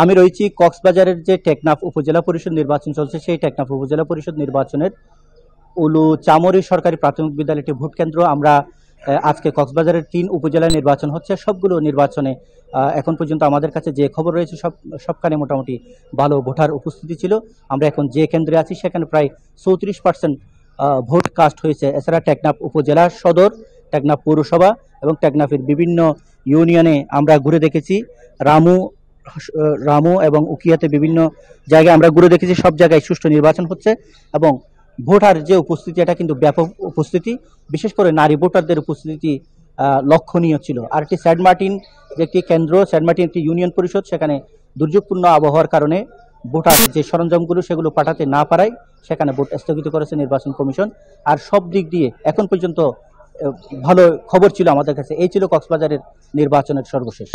আমি রয়েছি কক্সবাজারের যে টেকনাফ উপজেলা পরিষদ নির্বাচন চলছে, সেই টেকনাফ উপজেলা পরিষদ নির্বাচনের উলু চামরি সরকারি প্রাথমিক বিদ্যালয়টি ভোট কেন্দ্র। আমরা আজকে কক্সবাজারের 3 উপজেলায় নির্বাচন হচ্ছে। সবগুলো নির্বাচনে এখন পর্যন্ত আমাদের কাছে যে খবর রয়েছে সবখানে মোটামুটি ভালো ভোটার উপস্থিতি ছিল। আমরা এখন যে কেন্দ্রে আছি সেখানে প্রায় 34% ভোট কাস্ট হয়েছে। এছাড়া টেকনাফ উপজেলা সদর, টেকনাফ পৌরসভা এবং টেকনাফের বিভিন্ন ইউনিয়নে আমরা ঘুরে দেখেছি। রামু এবং উকিয়াতে বিভিন্ন জায়গায় আমরা ঘুরে দেখেছি। সব জায়গায় সুষ্ঠু নির্বাচন হচ্ছে এবং ভোটার যে উপস্থিতি, এটা কিন্তু ব্যাপক উপস্থিতি। বিশেষ করে নারী ভোটারদের উপস্থিতি লক্ষণীয় ছিল। আর একটি সেন্ট মার্টিন যে একটি কেন্দ্র, সেন্ট মার্টিন একটি ইউনিয়ন পরিষদ, সেখানে দুর্যোগপূর্ণ আবহাওয়ার কারণে ভোটার যে সরঞ্জামগুলো সেগুলো পাঠাতে না পারায় সেখানে ভোট স্থগিত করেছে নির্বাচন কমিশন। আর সব দিক দিয়ে এখন পর্যন্ত ভালো খবর ছিল আমাদের কাছে। এই ছিল কক্সবাজারের নির্বাচনের সর্বশেষ।